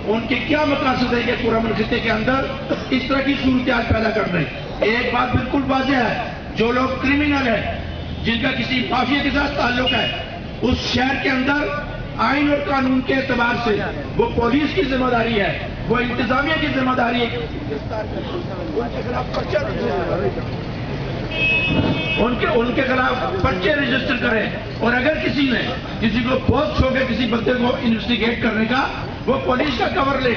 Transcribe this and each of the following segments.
उनके क्या मकासद है कि पुरअमन खित्ते के अंदर इस तरह की सूरत पैदा कर रहे हैं। एक बात बिल्कुल वाज़ेह है, जो लोग क्रिमिनल है, जिनका किसी माफिया के साथ ताल्लुक है, उस शहर के अंदर आइन और कानून के एतबार से वो पुलिस की जिम्मेदारी है, वो इंतजामिया की जिम्मेदारी है, उनके खिलाफ पर्चे रजिस्टर करें। और अगर किसी को बहुत शौक है किसी बंदे को इन्वेस्टिगेट करने का, वो पुलिस का कवर ले,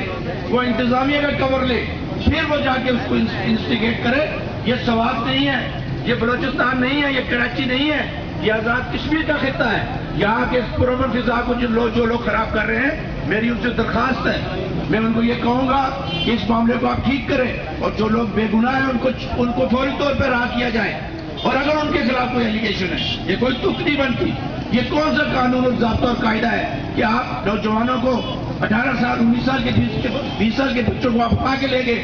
वो इंतजामिया का कवर ले, फिर वो जाके उसको इन्वेस्टिगेट करे। ये सवाब नहीं है, ये बलोचिस्तान नहीं है, ये कराची नहीं है, ये आजाद कश्मीर का खित्ता है। यहाँ के पुरअमन फिजा को जो लोग खराब कर रहे हैं, मेरी उनसे दरखास्त है, मैं उनको ये कहूंगा कि इस मामले को आप ठीक करें और जो लोग बेगुनाह हैं उनको फौरी तौर पर रहा किया जाए। और अगर उनके खिलाफ कोई एलिगेशन है, ये कोई तुक नहीं बनती। ये कौन सा कानून और ज़ाब्ता और कायदा है कि आप नौजवानों को 18 साल 19 साल के 20 साल के बच्चों को आप उठा के ले गए,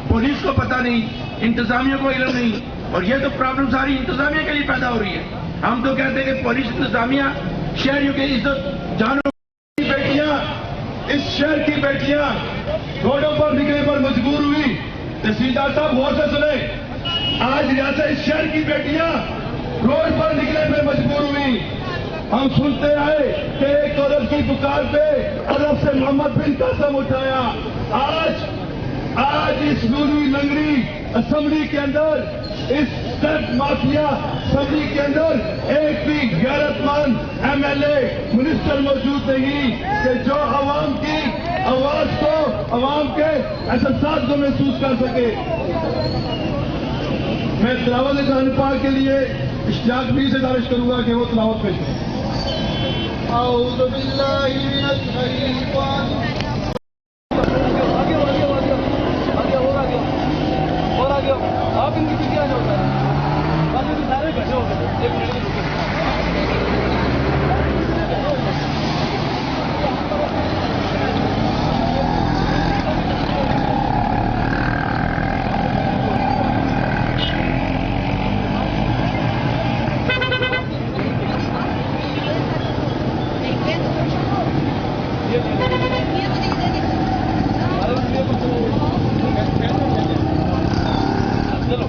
पुलिस को पता नहीं, इंतजामिया को इल्म नहीं। और ये तो प्रॉब्लम सारी इंतजामिया के लिए पैदा हो रही है। हम तो कहते हैं कि पुलिस इंतजामिया शहरियों की इज्जत जानों की बेटियां, इस शहर की बेटियां रोडों पर निकलने पर मजबूर हुई। तहसीलदार साहब गौर से सुने, आज रियासत इस शहर की बेटियां रोड पर निकलने पर मजबूर हुई। हम सुनते आए कि एक औरत की पुकार पे अरब से मोहम्मद बिन कासम उठाया। आज इस नूरी लंगड़ी असेंबली के अंदर, इस ड्रग माफिया असेंबली के अंदर एक भी गैरतमंद एमएलए मिनिस्टर मौजूद नहीं कि जो अवाम की आवाज को, अवाम के एहसास को महसूस कर सके। मैं तिलावत कुरान पाक के लिए इश्तियाक भी से गुजारिश करूंगा कि वो तिलावत पेश करें। औज़ु बिल्लाहि मिनश शैतानिर आप इनकी पीछे आ जाओ, बाकी सारे बैठे हो गए, 1 मिनट में रुके। चलो